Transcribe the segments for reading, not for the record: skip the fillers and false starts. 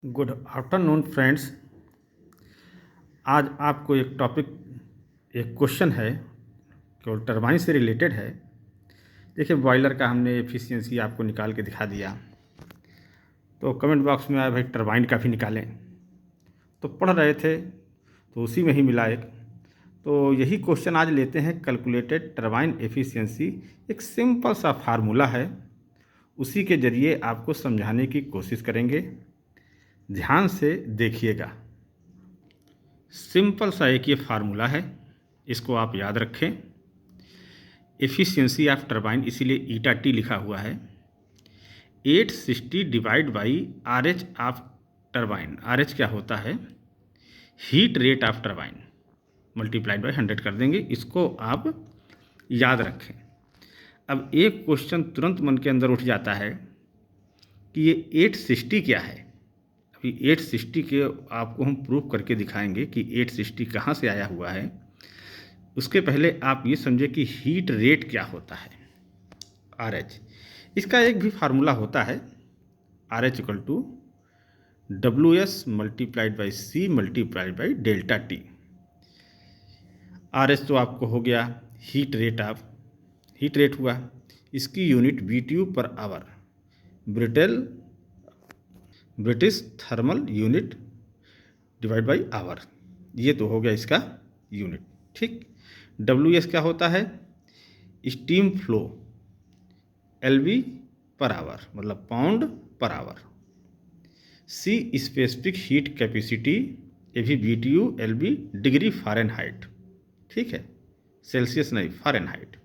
Good afternoon friends. आज आपको एक क्वेश्चन है, केवल टरबाइन से रिलेटेड है। देखिए, बॉयलर का हमने एफिशिएंसी आपको निकाल के दिखा दिया, तो कमेंट बॉक्स में आया भाई टरबाइन का भी निकालें। तो पढ़ रहे थे तो उसी में ही मिला एक। तो यही क्वेश्चन आज लेते हैं, कैलकुलेटेड टरबाइन एफिशिएंसी। एक सिंपल सा फार्मूला है, उसी के ज़रिए आपको समझाने की कोशिश करेंगे। ध्यान से देखिएगा। सिंपल सा एक ये फार्मूला है, इसको आप याद रखें। एफिशिएंसी ऑफ टरबाइन, इसीलिए ईटा टी लिखा हुआ है। 860 divide by R H of turbine. R H क्या होता है? Heat rate of turbine, multiplied by 100 कर देंगे। इसको आप याद रखें। अब एक क्वेश्चन तुरंत मन के अंदर उठ जाता है कि ये 860 क्या है। अभी 860 के आपको हम प्रूफ करके दिखाएंगे कि 860 कहाँ से आया हुआ है। उसके पहले आप ये समझे कि हीट रेट क्या होता है। आर एच, इसका एक भी फार्मूला होता है, R H equal to W S multiplied by C multiplied by delta T. R H तो आपको हो गया heat rate of, heat rate हुआ, इसकी unit BTU per hour, British thermal unit divide by hour. ये तो हो गया इसका यूनिट, ठीक। WS क्या होता है? Steam flow, LV per hour, मतलब pound per hour. C specific heat capacity, ये भी BTU LV डिग्री फ़ारेनहाइट, ठीक है, सेल्सियस नहीं, Fahrenheit.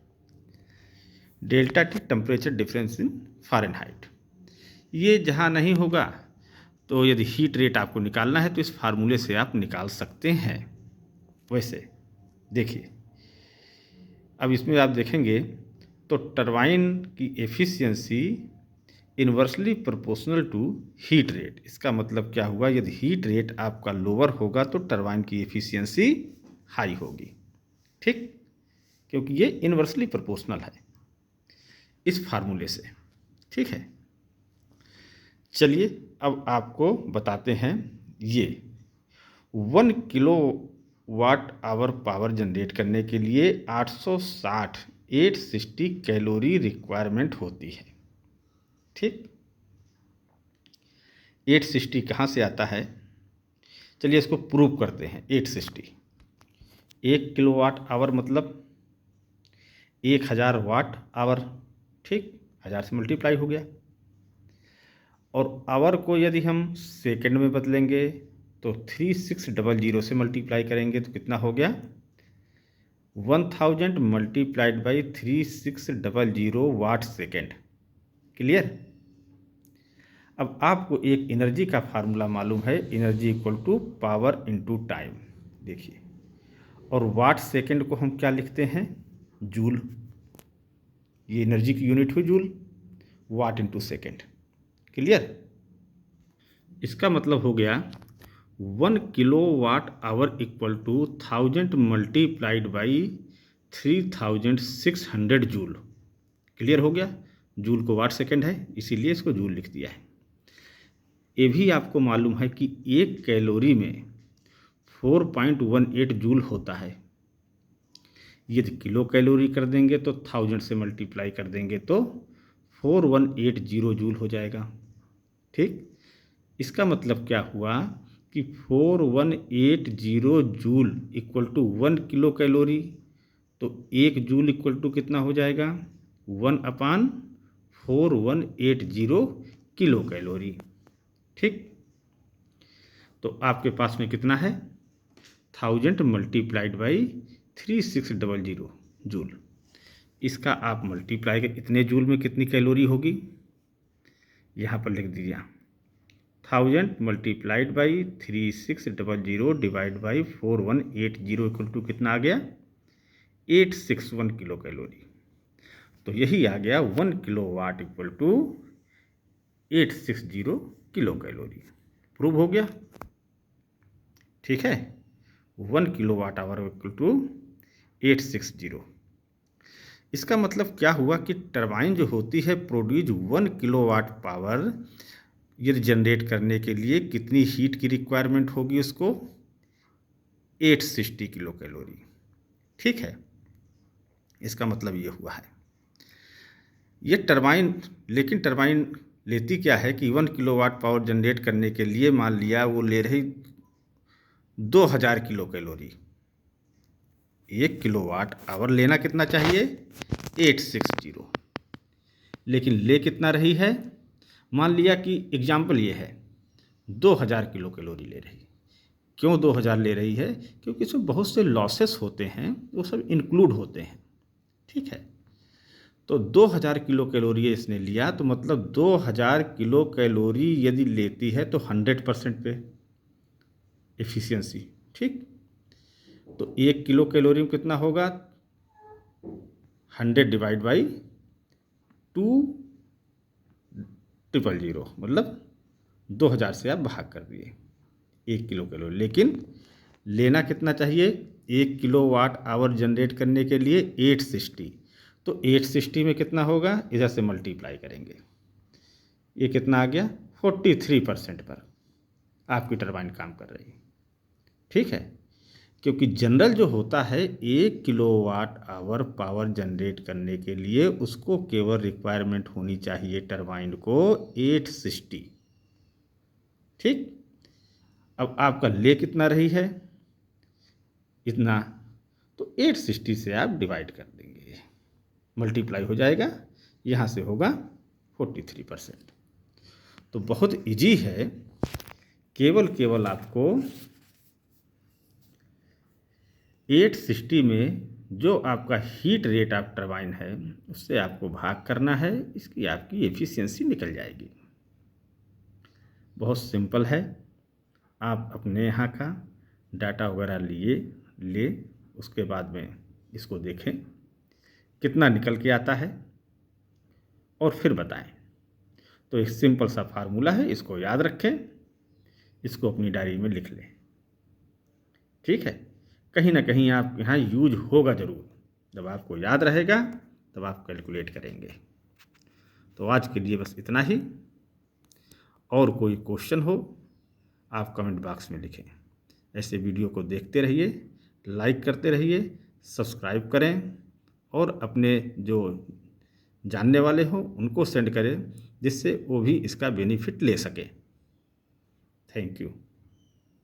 Delta T temperature difference in Fahrenheit. ये जहाँ नहीं होगा तो यदि हीट रेट आपको निकालना है तो इस फार्मूले से आप निकाल सकते हैं। वैसे देखिए, अब इसमें आप देखेंगे तो टरबाइन की efficiency inversely proportional to heat rate. इसका मतलब क्या हुआ? यदि हीट रेट आपका लोअर होगा तो टरबाइन की एफिशिएंसी हाई होगी, ठीक, क्योंकि ये इन्वर्सली प्रोपोर्शनल है इस फार्मूले से, ठीक है। चलिए अब आपको बताते हैं। ये 1 kilowatt hour power generate करने के लिए 860 कैलोरी रिक्वायरमेंट होती है, ठीक। 860 कहाँ से आता है? चलिए इसको प्रूव करते हैं। 860, 1 किलोवाट आवर मतलब 1000 वाट आवर, ठीक, 1000 से मल्टीप्लाई हो गया। और आवर को यदि हम सेकंड में बदलेंगे तो 3600 से मल्टीप्लाई करेंगे तो कितना हो गया? 1000 multiplied by 3600 watt second. Clear? अब आपको एक एनर्जी का फार्मूला मालूम है, energy equal to power into time. देखिए, और वाट सेकेंड को हम क्या लिखते हैं? जूल। ये एनर्जी की यूनिट हुई joule, watt into second. Clear? इसका मतलब हो गया 1 kilowatt hour equal to 1000 multiplied by 3600 joule. Clear हो गया? जूल को वाट सेकेंड है, इसीलिए इसको जूल लिख दिया है। ये भी आपको मालूम है कि एक कैलोरी में 4.18 जूल होता है। यदि किलो कैलोरी कर देंगे तो 1000 से मल्टीप्लाई कर देंगे तो 4180 जूल हो जाएगा, ठीक। इसका मतलब क्या हुआ कि 4180 joule equal to 1 kilocalorie, तो 1 जूल इक्वल टू कितना हो जाएगा? 1/4180 किलो कैलोरी, ठीक। तो आपके पास में कितना है? 1000 मल्टीप्लाइड बाई 3600 जूल। इसका आप मल्टीप्लाई कर, इतने जूल में कितनी कैलोरी होगी यहाँ पर लिख दीजिए। 1000 multiplied by 3600 divide by 4180 equal to कितना आ गया? 861 किलो कैलोरी। तो यही आ गया 1 kilowatt equal to 860 kilocalorie. Prove हो गया, ठीक है। 1 kilowatt hour equal to 860। इसका मतलब क्या हुआ कि टरबाइन जो होती है प्रोड्यूस 1 किलो वाट पावर ये जनरेट करने के लिए कितनी हीट की रिक्वायरमेंट होगी उसको, 860 किलो कैलोरी। ठीक है, इसका मतलब ये हुआ है। ये टरबाइन, लेकिन टरबाइन लेती क्या है कि 1 किलोवाट पावर जनरेट करने के लिए मान लिया वो ले रही 2000 किलो कैलोरी। 1 किलोवाट आवर लेना कितना चाहिए, 860, लेकिन ले कितना रही है, मान लिया कि एग्जाम्पल ये है 2000 किलो कैलोरी ले रही। क्यों 2000 ले रही है, क्योंकि इसमें बहुत से लॉसेस होते हैं, वो सब इंक्लूड होते हैं। ठीक है, तो 2000 किलो कैलोरी इसने लिया, तो मतलब 2000 किलो कैलोरी यदि लेती है तो 100% पे एफिशिएंसी। ठीक, तो 1 किलो कैलोरी में कितना होगा, 100 डिवाइड बाई 2,000, मतलब 2000 से आप भाग कर दिए 1 किलो कैलोरी। लेकिन लेना कितना चाहिए, 1 किलोवाट आवर जनरेट करने के लिए 860, तो 860 में कितना होगा, इधर से मल्टीप्लाई करेंगे, ये कितना आ गया, 43% पर आपकी टरबाइन काम कर रही है। ठीक है, क्योंकि जनरल जो होता है 1 किलोवाट आवर पावर जनरेट करने के लिए उसको केवल रिक्वायरमेंट होनी चाहिए टरबाइन को 860। ठीक, अब आपका ले कितना रही है, इतना, तो 860 से आप डिवाइड कर देंगे, मल्टीप्लाई हो जाएगा, यहाँ से होगा 43%। तो बहुत इजी है, केवल आपको 860 में जो आपका हीट रेट ऑफ टरबाइन है उससे आपको भाग करना है, इसकी आपकी एफिशिएंसी निकल जाएगी। बहुत सिंपल है, आप अपने यहाँ का डाटा वगैरह ले उसके बाद में इसको देखें कितना निकल के आता है और फिर बताएं। तो एक सिंपल सा फार्मूला है, इसको याद रखें, इसको अपनी डायरी में लिख लें। ठीक है, कहीं ना कहीं आप यहाँ यूज होगा ज़रूर, जब आपको याद रहेगा तब आप कैलकुलेट करेंगे। तो आज के लिए बस इतना ही, और कोई क्वेश्चन हो आप कमेंट बॉक्स में लिखें। ऐसे वीडियो को देखते रहिए, लाइक करते रहिए, सब्सक्राइब करें और अपने जो जानने वाले हों उनको सेंड करें, जिससे वो भी इसका बेनिफिट ले सकें। Thank you.